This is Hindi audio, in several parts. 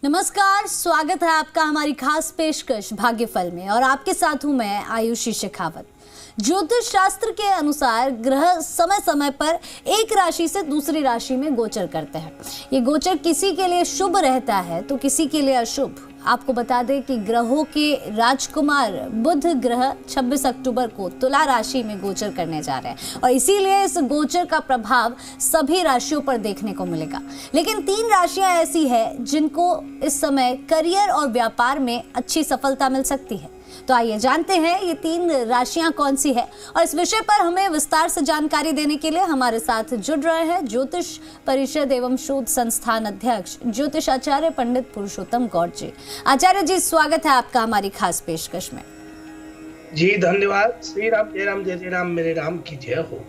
नमस्कार, स्वागत है आपका हमारी खास पेशकश भाग्यफल में और आपके साथ हूं मैं आयुषी शेखावत। ज्योतिष शास्त्र के अनुसार ग्रह समय समय पर एक राशि से दूसरी राशि में गोचर करते हैं। ये गोचर किसी के लिए शुभ रहता है तो किसी के लिए अशुभ। आपको बता दें कि ग्रहों के राजकुमार बुध ग्रह 26 अक्टूबर को तुला राशि में गोचर करने जा रहे हैं और इसीलिए इस गोचर का प्रभाव सभी राशियों पर देखने को मिलेगा। लेकिन 3 राशियां ऐसी हैं जिनको इस समय करियर और व्यापार में अच्छी सफलता मिल सकती है। तो आइए जानते हैं ये 3 राशियां कौन सी है और इस विषय पर हमें विस्तार से जानकारी देने के लिए हमारे साथ जुड़ रहे हैं ज्योतिष परिषद एवं शोध संस्थान अध्यक्ष ज्योतिष आचार्य पंडित पुरुषोत्तम गौड़ जी। आचार्य जी, स्वागत है आपका हमारी खास पेशकश में। जी धन्यवाद। श्री राम जय राम जय जय राम, मेरे राम की जय हो।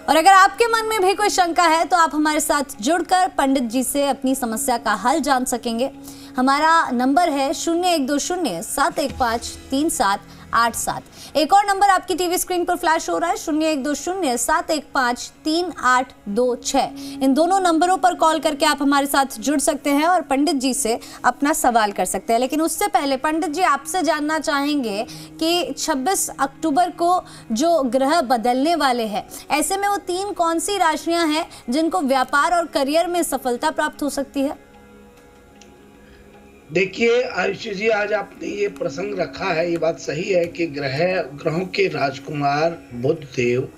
और अगर आपके मन में भी कोई शंका है तो आप हमारे साथ जुड़कर पंडित जी से अपनी समस्या का हल जान सकेंगे। हमारा नंबर है 0120715387। एक और नंबर आपकी टीवी स्क्रीन पर फ्लैश हो रहा है 0120715386। इन दोनों नंबरों पर कॉल करके आप हमारे साथ जुड़ सकते हैं और पंडित जी से अपना सवाल कर सकते हैं। लेकिन उससे पहले पंडित जी आपसे जानना चाहेंगे कि 26 अक्टूबर को जो ग्रह बदलने वाले हैं, ऐसे में वो 3 कौन सी राशियां हैं जिनको व्यापार और करियर में सफलता प्राप्त हो सकती है? देखिए आयुष जी, आज आपने ये प्रसंग रखा है, ये बात सही है कि ग्रहों के राजकुमार बुध देव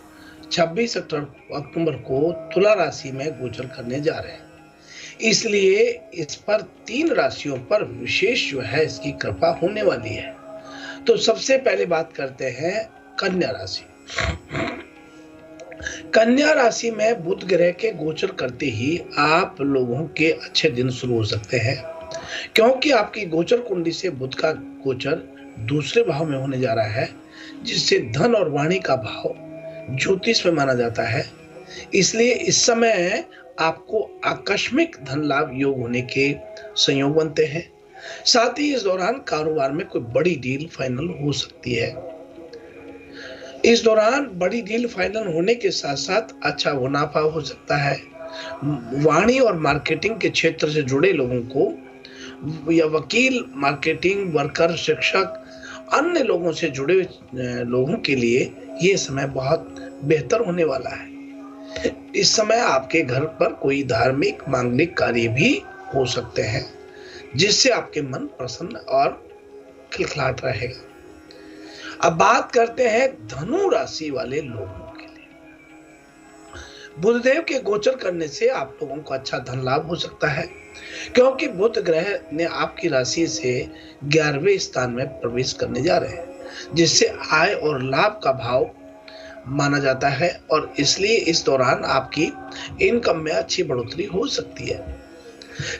26 अक्टूबर को तुला राशि में गोचर करने जा रहे हैं। इसलिए इस पर 3 राशियों पर विशेष जो है इसकी कृपा होने वाली है। तो सबसे पहले बात करते हैं कन्या राशि। कन्या राशि में बुध ग्रह के गोचर करते ही आप लोगों के अच्छे दिन शुरू हो सकते हैं, क्योंकि आपकी गोचर कुंडली से बुध का गोचर दूसरे भाव में होने जा रहा है, जिससे धन और वाणी का भाव ज्योतिष में माना जाता है। इसलिए इस समय आपको आकस्मिक धन लाभ योग होने के संयोग बनते हैं। साथ ही इस दौरान कारोबार में कोई बड़ी डील फाइनल हो सकती है। इस दौरान बड़ी डील फाइनल होने के साथ साथ अच्छा मुनाफा हो सकता है। वाणी और मार्केटिंग के क्षेत्र से जुड़े लोगों को या वकील, मार्केटिंग वर्कर, शिक्षक, अन्य लोगों से जुड़े लोगों के लिए ये समय बहुत बेहतर होने वाला है। इस समय आपके घर पर कोई धार्मिक मांगलिक कार्य भी हो सकते हैं, जिससे आपके मन प्रसन्न और खिलखिलाट रहेगा। अब बात करते हैं धनु राशि वाले लोगों के लिए। बुधदेव के गोचर करने से आप लोगों को अच्छा धन लाभ हो सकता है, क्योंकि बुध ग्रह ने आपकी राशि से 11वें स्थान में प्रवेश करने जा रहे हैं, जिससे आय और लाभ का भाव माना जाता है और इसलिए इस दौरान आपकी इनकम में अच्छी बढ़ोतरी हो सकती है।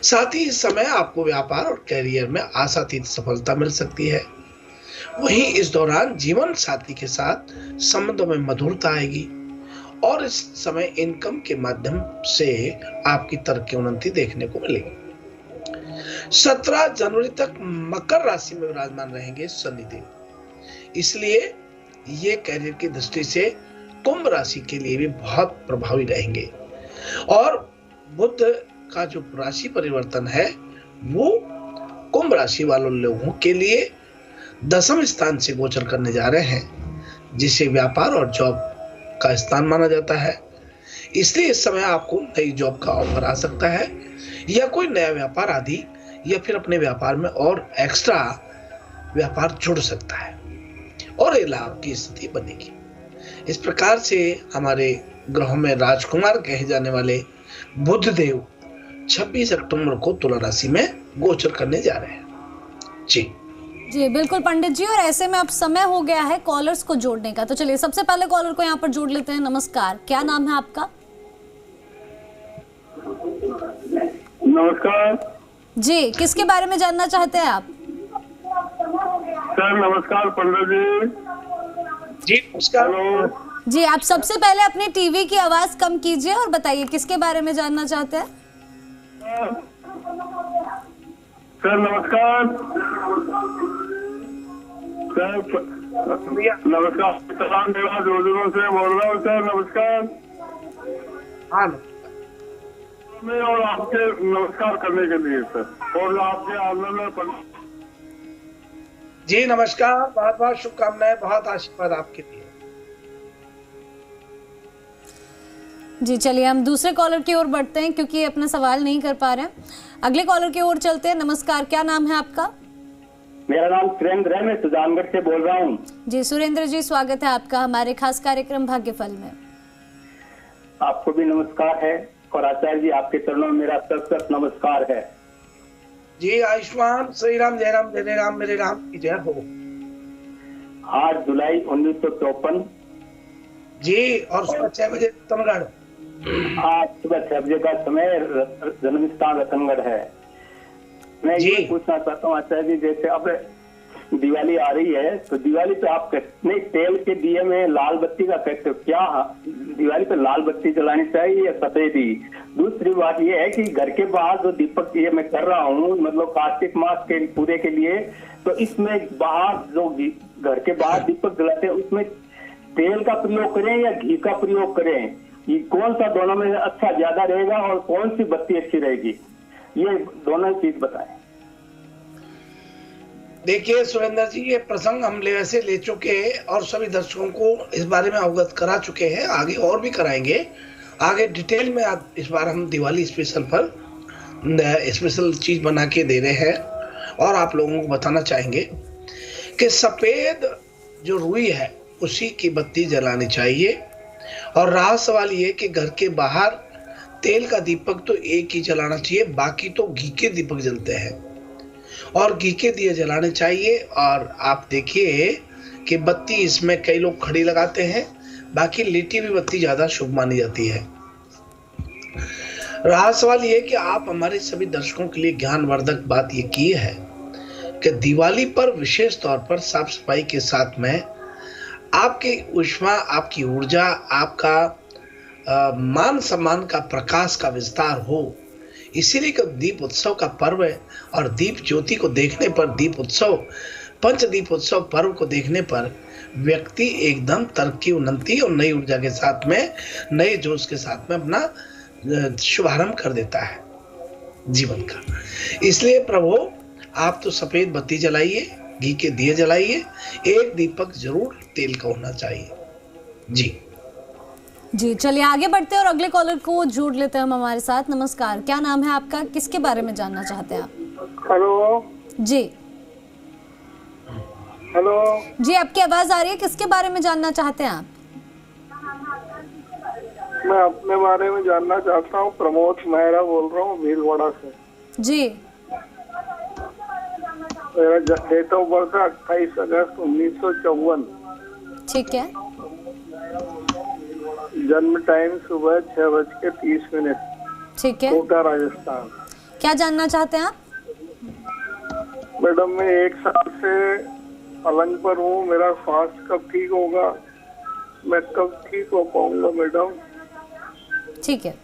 साथ ही इस समय आपको व्यापार और कैरियर में आशातीत सफलता मिल सकती है। वहीं इस दौरान जीवन साथी के साथ संबंधों में मधुरता आएगी और इस समय इनकम के माध्यम से आपकी तरक्की उन्नति देखने को मिलेगी। 17 जनवरी तक मकर राशि में विराजमान रहेंगे शनिदेव, इसलिए ये कैरियर की दृष्टि से कुंभ राशि के लिए भी बहुत प्रभावी रहेंगे। और बुध का जो राशि परिवर्तन है वो कुंभ राशि वालों लोगों के लिए 10वें स्थान से गोचर करने जा रहे हैं, जिसे व्यापार और जॉब का स्थान माना जाता है। इसलिए इस समय आपको नई जॉब का ऑफर आ सकता है या कोई नया व्यापार आदि, या फिर अपने व्यापार में और एक्स्ट्रा व्यापार जुड़ सकता है और ये लाभ की स्थिति बनेगी। इस प्रकार से हमारे ग्रहों में राजकुमार कहे जाने वाले बुधदेव 26 अक्टूबर को तुला राशि में गोचर करने जा रहे हैं। जी बिल्कुल पंडित जी, और ऐसे में अब समय हो गया है कॉलर्स को जोड़ने का। तो चलिए सबसे पहले कॉलर को यहाँ पर जोड़ लेते हैं। नमस्कार, क्या नाम है आपका? नमस्कार जी, किसके बारे में जानना चाहते हैं आप? सर नमस्कार पंडित जी नमस्कार। जी, आप सबसे पहले अपने टीवी की आवाज कम कीजिए और बताइए किसके बारे में जानना चाहते हैं? सर नमस्कार। सर नमस्कार, सलाम निवास रोजनों से बोल रहा हूँ सर। नमस्कार। हाँ, मैं और आपके नमस्कार करने के लिए सर। और आपके आनंद में जी नमस्कार, बहुत बहुत शुभकामनाएं, बहुत आशीर्वाद आपके लिए। जी चलिए हम दूसरे कॉलर की ओर बढ़ते हैं क्योंकि अपना सवाल नहीं कर पा रहे हैं। अगले कॉलर की ओर चलते हैं। नमस्कार, क्या नाम है आपका? मेरा नाम सुरेंद्र है, मैं सुजानगढ़ से बोल रहा हूँ। जी सुरेंद्र जी, स्वागत है आपका हमारे खास कार्यक्रम भाग्यफल में। आपको भी नमस्कार है और आचार्य जी आपके चरणों में मेरा सत नमस्कार है। जी आयुष्मान, श्री राम, जय राम, जय राम, मेरे राम की जय हो। 8 जुलाई 1954 जी, और सुबह 6 बजे रतनगढ़। आज सुबह 6 बजे का समय, जन्म स्थान रतनगढ़ है। मैं ये पूछना चाहता हूँ आचार्य जी, जैसे अब दिवाली आ रही है तो दिवाली पे आप कितने तेल के दिए में लाल बत्ती का कहते हो, क्या दिवाली पे लाल बत्ती जलानी चाहिए या सफेद ही? दूसरी बात ये है कि घर के बाहर जो दीपक ये मैं कर रहा हूँ, मतलब कार्तिक मास के पूरे के लिए, तो इसमें बाहर जो घर के बाहर दीपक जलाते हैं उसमें तेल का प्रयोग करें या घी का प्रयोग करें? ये कौन सा दोनों में अच्छा ज्यादा रहेगा और कौन सी बत्ती अच्छी रहेगी, ये दोनों चीज बताएं। देखिए सुरेंद्र जी, ये प्रसंग हम वैसे ले चुके हैं और सभी दर्शकों को इस बारे में अवगत करा चुके हैं, आगे और भी कराएंगे। आगे डिटेल में आप इस बार हम दिवाली स्पेशल पर स्पेशल चीज बना के दे रहे हैं और आप लोगों को बताना चाहेंगे कि सफेद जो रुई है उसी की बत्ती जलानी चाहिए। और रहा सवाल ये कि घर के बाहर तेल का दीपक तो एक ही जलाना चाहिए, बाकी तो घी के दीपक जलते हैं और घी के दिए जलाने चाहिए। और आप देखिए कि बत्ती इसमें कई लोग खड़ी लगाते हैं, बाकी लेटी हुई बत्ती ज्यादा शुभ मानी जाती है। रहा सवाल ये कि आप हमारे सभी दर्शकों के लिए ज्ञानवर्धक बात ये की है कि दिवाली पर विशेष तौर पर साफ सफाई के साथ में आपकी ऊष्मा, आपकी ऊर्जा, आपका मान सम्मान का प्रकाश का विस्तार हो, इसीलिए दीप उत्सव का पर्व है। और दीप ज्योति को देखने पर, दीप उत्सव, पंच दीप उत्सव पर्व को देखने पर व्यक्ति एकदम तरक्की, उन्नति और नई ऊर्जा के साथ में, नए जोश के साथ में अपना शुभारंभ कर देता है जीवन का। इसलिए प्रभु आप तो सफेद बत्ती जलाइए, घी के दिए जलाइए, एक दीपक जरूर तेल का होना चाहिए। जी जी चलिए आगे बढ़ते हैं और अगले कॉलर को जोड़ लेते हैं हम हमारे साथ। नमस्कार, क्या नाम है आपका, किसके बारे में जानना चाहते हैं आप? हेलो जी हेलो जी, आपकी आवाज आ रही है, किसके बारे में जानना चाहते हैं आप? मैं अपने बारे में जानना चाहता हूँ। प्रमोद मेहरा बोल रहा हूँ भीलवाड़ा से। जी मेरा डेट ऑफ बर्थ है 28 अगस्त 1954। ठीक है। जन्म टाइम सुबह 6:30। ठीक है। कोटा राजस्थान। क्या जानना चाहते हैं आप? मैडम मैं 1 साल से पलंग पर हूँ, मेरा स्वास्थ्य कब ठीक होगा, मैं कब ठीक हो पाऊंगा मैडम? ठीक है।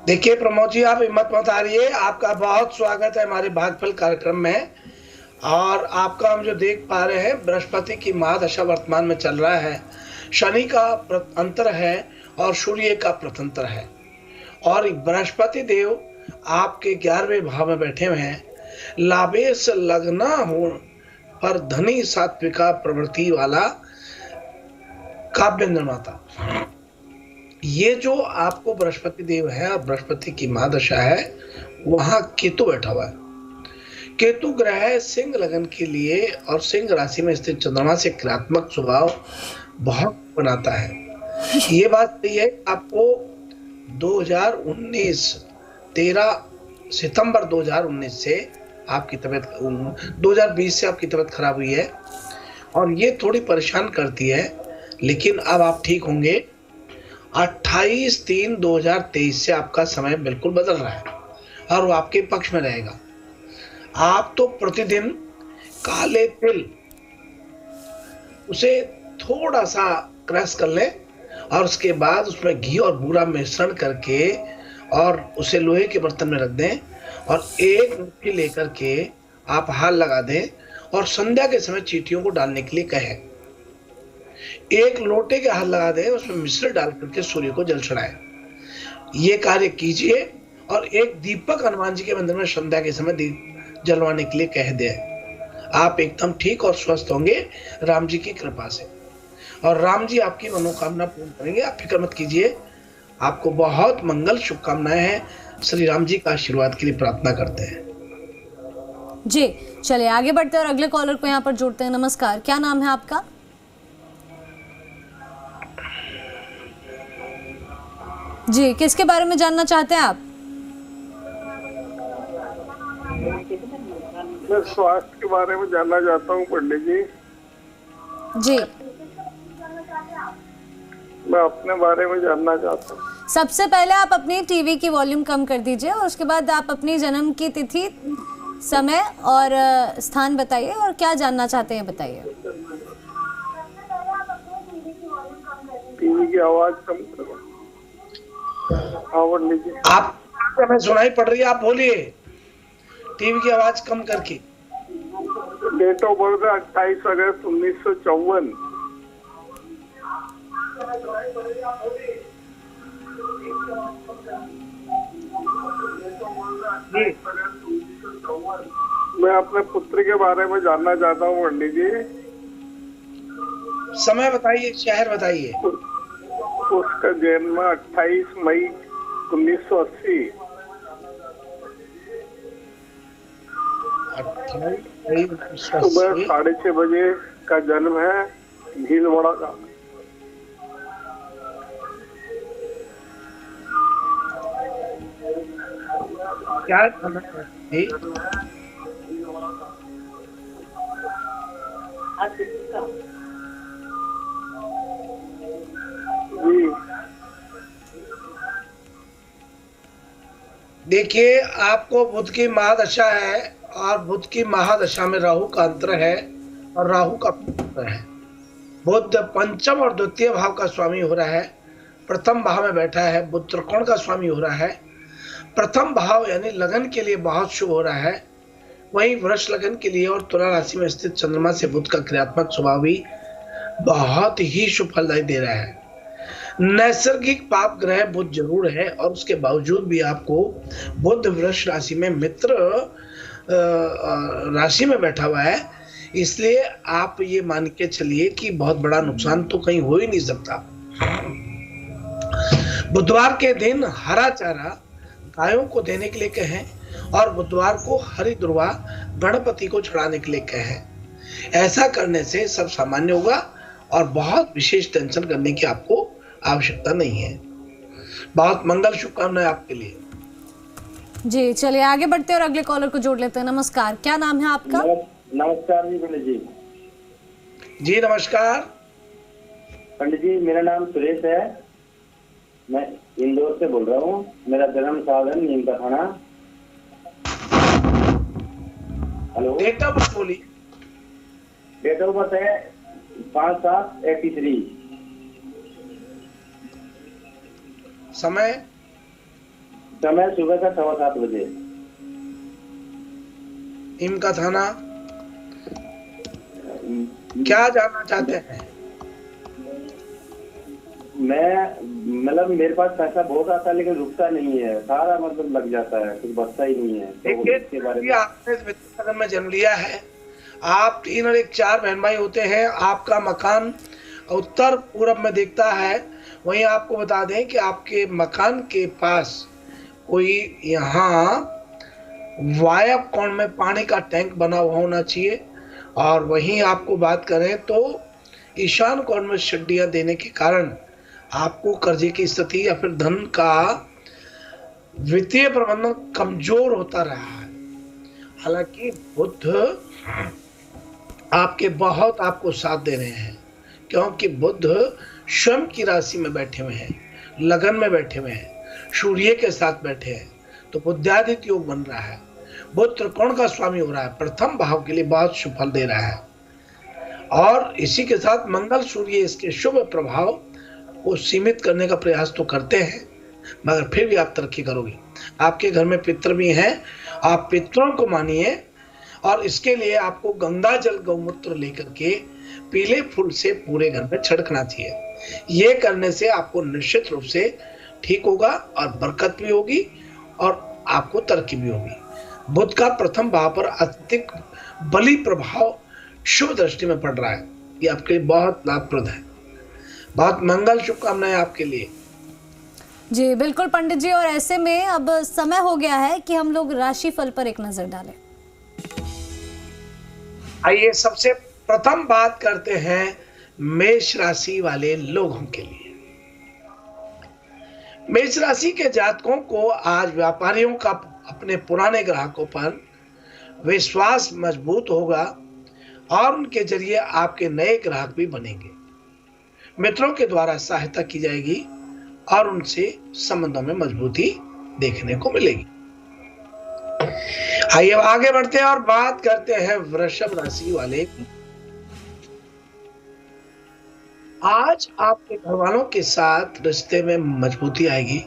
देखिए प्रमोद जी, आप हिम्मत मत हारिए, आपका बहुत स्वागत है हमारे भाग्यफल कार्यक्रम में। और आपका हम जो देख पा रहे हैं, बृहस्पति की महादशा वर्तमान में चल रहा है, शनि का अंतर है और सूर्य का प्रतंत्र है। और बृहस्पति देव आपके 11वें भाव में बैठे हुए हैं। लाभेश लगना हो पर धनी सात्विका प्रवृत्ति वाला काव्य निर्माता। ये जो आपको बृहस्पति देव है और बृहस्पति की महादशा है, वहां केतु बैठा हुआ है। केतु ग्रह सिंह लगन के लिए और सिंह राशि में स्थित चंद्रमा से क्रियात्मक स्वभाव बहुत बनाता है। ये बात सही है। आपको 13 सितंबर 2019 से आपकी तबीयत, 2020 से आपकी तबीयत खराब हुई है और ये थोड़ी परेशान करती है, लेकिन अब आप ठीक होंगे। 28/3/2023 से आपका समय बिल्कुल बदल रहा है और वो आपके पक्ष में रहेगा। आप तो प्रतिदिन काले तिल उसे थोड़ा सा क्रश कर लें और उसके बाद उसमें घी और बूरा मिश्रण करके और उसे लोहे के बर्तन में रख दें और एक मुट्ठी लेकर के आप हाथ लगा दें और संध्या के समय चींटियों को डालने के लिए कहें। एक लोटे के हाथ लगा दें, उसमें मिश्र डाल करके सूर्य को जल चढ़ाएं। ये कार्य कीजिए और एक दीपक हनुमान जी के मंदिर में संध्या के समय दीप जलवाने के लिए कह दे। आप एकदम ठीक और स्वस्थ होंगे राम जी की कृपा से, और राम जी आपकी मनोकामना पूर्ण करेंगे। आप फिक्र मत कीजिए। आपको बहुत मंगल शुभकामनाएं हैं। श्री राम जी का आशीर्वाद के लिए प्रार्थना करते हैं। जी चलिए आगे बढ़ते हैं और अगले कॉलर को यहाँ पर जोड़ते हैं। नमस्कार, क्या नाम है आपका? जी, किसके बारे में जानना चाहते हैं आप? मैं स्वास्थ्य के बारे में जानना चाहता हूँ पंडित जी। जी, मैं अपने बारे में जानना चाहता हूँ। सबसे पहले आप अपनी टीवी की वॉल्यूम कम कर दीजिए और उसके बाद आप अपनी जन्म की तिथि, समय और स्थान बताइए और क्या जानना चाहते हैं बताइए। टीवी की आवाज कम करो। हाँ लीजिए। आप हमें सुनाई पड़ रही है, आप बोलिए टीवी की आवाज कम करके। डेट ऑफ बर्थ 28 अगस्त 1954। मैं अपने पुत्र के बारे में जानना चाहता हूँ पंडित जी। समय बताइए, शहर बताइए। उसका जन्म 28 मई 1980। 28 सुबह 6:30 बजे का जन्म है, भीलवाड़ा का। क्या खाना है? देखिए, आपको बुध की महादशा है और बुध की महादशा में राहु का अंतर है और राहु का पुत्र है। बुध पंचम और द्वितीय भाव का स्वामी हो रहा है, प्रथम भाव में बैठा है। बुध त्रिकोण का स्वामी हो रहा है। प्रथम भाव यानी लगन के लिए बहुत शुभ हो रहा है। वहीं वृष लगन के लिए और तुला राशि में स्थित चंद्रमा से बुध का क्रियात्मक स्वभाव भी बहुत ही शुभ फलदायी दे रहा है। नैसर्गिक पाप ग्रह बुध जरूर है और उसके बावजूद भी आपको बुध वृष राशि में मित्र राशि में बैठा हुआ है, इसलिए आप ये मान के चलिए कि बहुत बड़ा नुकसान तो कहीं हो ही नहीं सकता। बुधवार के दिन हरा चारा गायों को देने के लिए कहें और बुधवार को हरी दुर्वा गणपति को चढ़ाने के लिए कहें। ऐसा करने से सब सामान्य होगा और बहुत विशेष टेंशन करने की आपको आवश्यकता नहीं है। बहुत मंगल शुभकामनाएं आपके लिए। जी चलिए आगे बढ़ते हैं और अगले कॉलर को जोड़ लेते हैं। नमस्कार, क्या नाम है आपका? नमस्कार जी पंडित जी। जी नमस्कार पंडित जी, मेरा नाम सुरेश है, मैं इंदौर से बोल रहा हूँ। मेरा जन्म साधन नीम का थाना। हेलो, डेट ऑफ बर्थ बोलिए। डेट ऑफ बर्थ है 5/7/83। समय सुबह का 7:15 बजे। नीम का थाना। क्या जानना चाहते हैं? मैं मतलब मेरे पास पैसा बहुत आता है लेकिन रुकता नहीं है, सारा मतलब लग जाता है, कुछ बचता ही नहीं है। तो इसके बारे में आपने वित्त में जन्म लिया है, आप 3 और 1 4 बहन भाई होते हैं। आपका मकान उत्तर पूर्व में दिखता है। वहीं आपको बता दें कि आपके मकान के पास कोई यहाँ वायव्य कोण में पानी का टैंक बना हुआ होना चाहिए। और वहीं आपको बात करें तो ईशान कोण में शड्डियां देने के कारण आपको कर्जे की स्थिति या फिर धन का वित्तीय प्रबंधन कमजोर होता रहा है। हालांकि बुध आपको साथ दे रहे हैं, क्योंकि बुध स्वयं की राशि में बैठे हुए हैं, लगन में बैठे हुए हैं, सूर्य के साथ बैठे हैं, तो बुद्धादित्य योग बन रहा है। बुध त्रिकोण का स्वामी हो रहा है, प्रथम भाव के लिए बहुत शुभ फल दे रहा है। और इसी के साथ मंगल सूर्य इसके शुभ प्रभाव को सीमित करने का प्रयास तो करते हैं, मगर फिर भी आप तरक्की करोगे। आपके घर में पितृ भी हैं, आप पितरों को मानिए और इसके लिए आपको गंगा जल गौमूत्र लेकर के पीले फूल से पूरे घर में छिड़कना चाहिए। ये करने से आपको निश्चित रूप से ठीक होगा और बरकत भी होगी और आपको तरक्की भी होगी। बुध का प्रथम भाव पर अत्यधिक बली प्रभाव शुभ दृष्टि में पड़ रहा है, ये आपके लिए बहुत लाभप्रद है। बहुत मंगल शुभकामनाएं आपके लिए। जी बिल्कुल पंडित जी, और ऐसे में अब समय हो गया है कि हम लोग राशिफल पर एक नजर डालें। आइए सबसे प्रथम बात करते हैं मेष राशि वाले लोगों के लिए। मेष राशि के जातकों को आज व्यापारियों का अपने पुराने ग्राहकों पर विश्वास मजबूत होगा और उनके जरिए आपके नए ग्राहक भी बनेंगे। मित्रों के द्वारा सहायता की जाएगी और उनसे संबंधों में मजबूती देखने को मिलेगी। आइए अब आगे बढ़ते हैं और बात करते हैं वृषभ राशि वाले। आज आपके घर वालों के साथ रिश्ते में मजबूती आएगी,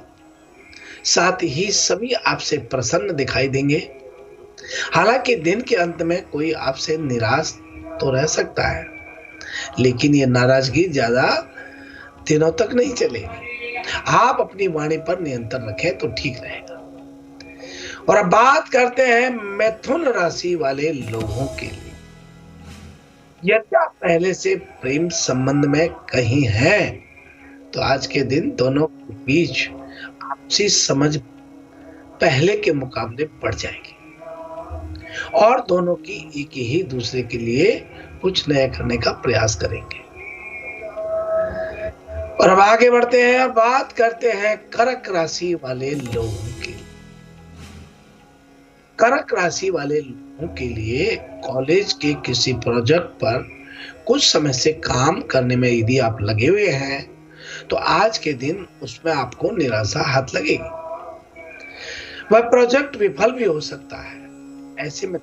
साथ ही सभी आपसे प्रसन्न दिखाई देंगे। हालांकि दिन के अंत में कोई आपसे निराश तो रह सकता है, लेकिन ये नाराजगी ज्यादा दिनों तक नहीं चलेगी। आप अपनी वाणी पर नियंत्रण रखें तो ठीक रहेगा। और अब बात करते हैं मिथुन राशि वाले लोगों के लिए। यदि आप पहले से प्रेम संबंध में कहीं हैं, तो आज के दिन दोनों के बीच आपसी समझ पहले के मुकाबले बढ़ जाएगी और दोनों की एक ही दूसरे के लिए कुछ नया करने का प्रयास करेंगे। और अब आगे बढ़ते हैं और बात करते हैं कर्क राशि वाले लोगों की। कर्क राशि वाले लोगों के लिए कॉलेज के किसी प्रोजेक्ट पर कुछ समय से काम करने में यदि आप लगे हुए हैं, तो आज के दिन उसमें आपको निराशा हाथ लगेगी। वह प्रोजेक्ट विफल भी हो सकता है। ऐसे में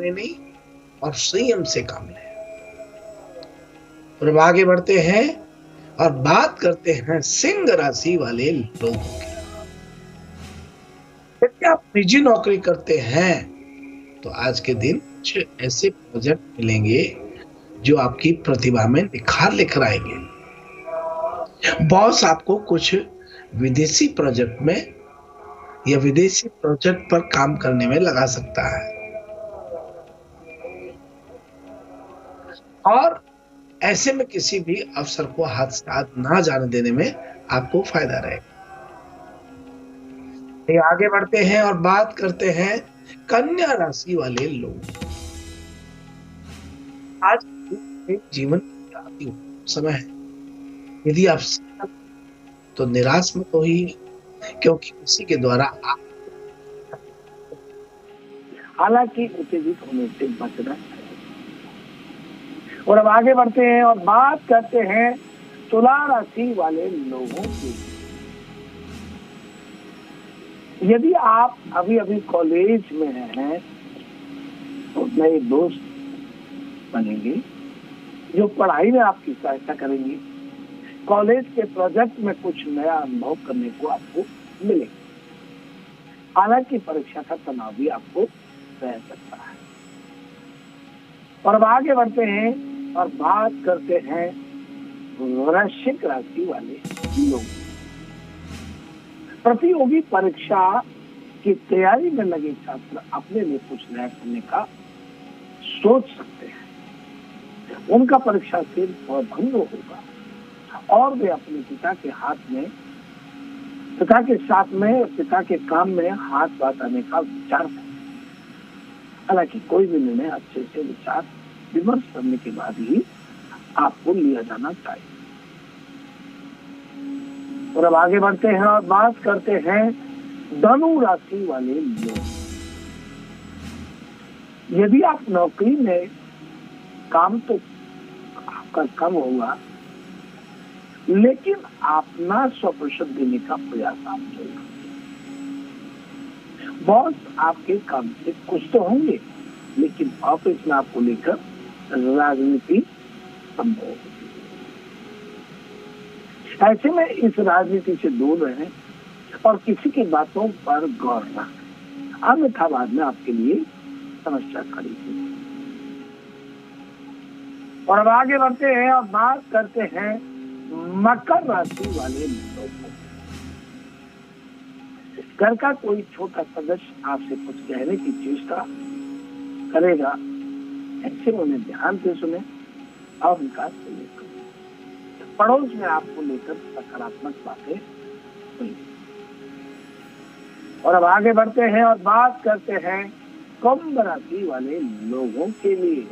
नहीं और संयम से काम लें। और अब आगे बढ़ते हैं और बात करते हैं सिंह राशि वाले लोगों की। यदि आप निजी नौकरी करते हैं, तो आज के दिन कुछ ऐसे प्रोजेक्ट मिलेंगे जो आपकी प्रतिभा में निखार लेकर आएंगे। बॉस आपको कुछ विदेशी प्रोजेक्ट में या विदेशी प्रोजेक्ट पर काम करने में लगा सकता है और ऐसे में किसी भी अवसर को हाथ से हाथ ना जाने देने में आपको फायदा रहेगा। आगे बढ़ते हैं और बात करते हैं कन्या राशि वाले लोग। आज जीवन समय है, यदि आप तो निराश मत हो ही, क्योंकि किसी के द्वारा आप हालांकि उत्तेजित होने से बचना है। और अब आगे बढ़ते हैं और बात करते हैं तुला राशि वाले लोगों की। यदि आप अभी अभी कॉलेज में हैं, तो नए दोस्त बनेंगे जो पढ़ाई में आपकी सहायता करेंगे। कॉलेज के प्रोजेक्ट में कुछ नया अनुभव करने को आपको मिलेगा। हालांकि परीक्षा का तनाव भी आपको रह सकता है। और अब आगे बढ़ते हैं और बात करते हैं वृश्चिक राशि वाले लोग। प्रतियोगी परीक्षा की तैयारी में लगे छात्र अपने लिए कुछ नया करने का सोच सकते हैं। उनका परीक्षा से भंग होगा और वे अपने पिता के साथ में पिता के काम में हाथ बटाने का विचार करें। हालांकि कोई भी निर्णय अच्छे से विचार विमर्श करने के बाद ही आपको लिया जाना चाहिए। और अब आगे बढ़ते हैं और बात करते हैं धनु राशि वाले लोग। यदि आप नौकरी में काम तो आपका कम होगा, लेकिन अपना 100% देने का प्रयास आप करें। बॉस आपके काम से कुछ तो होंगे, लेकिन ऑफिस में आपको लेकर राजनीति संभव होगी। ऐसे में इस राजनीति से दूर रहें और किसी की बातों पर गौर न करें, अन्यथा बाद में आपके लिए समस्या खड़ी होगी। और अब आगे बढ़ते हैं और बात करते हैं मकर राशि वाले लोगों। घर का कोई छोटा सदस्य आपसे कुछ कहने की चेष्टा करेगा, ऐसे में उन्हें ध्यान से सुने और उनका सहयोग करें। पड़ोस में आपको लेकर सकारात्मक बातें सुनिए। और अब आगे बढ़ते हैं और बात करते हैं कुंभ राशि वाले लोगों के लिए।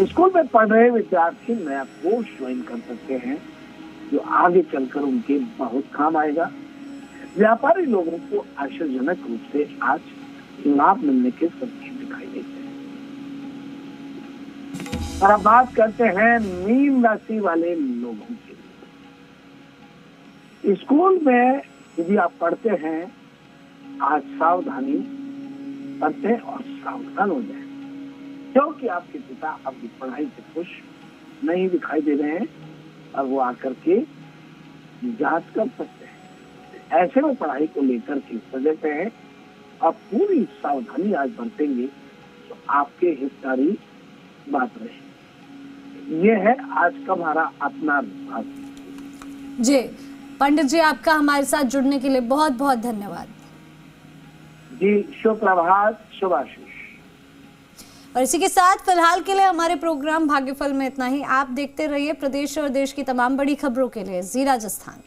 स्कूल में पढ़ रहे विद्यार्थी नया कोर्स ज्वाइन कर सकते हैं जो आगे चलकर उनके बहुत काम आएगा। व्यापारी लोगों को आश्चर्यजनक रूप से आज लाभ मिलने के संकेत दिखाई देते हैं। और अब बात करते हैं मीन राशि वाले लोगों के लिए। स्कूल में यदि आप पढ़ते हैं, आज सावधानी बरतें और सावधान हो जाए, क्योंकि आपके पिता आपकी पढ़ाई से खुश नहीं दिखाई दे रहे हैं और वो आकर के जांच कर सकते हैं। ऐसे में पढ़ाई को लेकर के सजग पे हैं, आप पूरी सावधानी आज बरतेंगे तो आपके हितकारी बात रहे। ये है आज का हमारा अपना विभाग। जी पंडित जी, आपका हमारे साथ जुड़ने के लिए बहुत बहुत धन्यवाद। जी शुभ प्रभात, शुभाशीष। और इसी के साथ फिलहाल के लिए हमारे प्रोग्राम भाग्यफल में इतना ही। आप देखते रहिए प्रदेश और देश की तमाम बड़ी खबरों के लिए जी राजस्थान।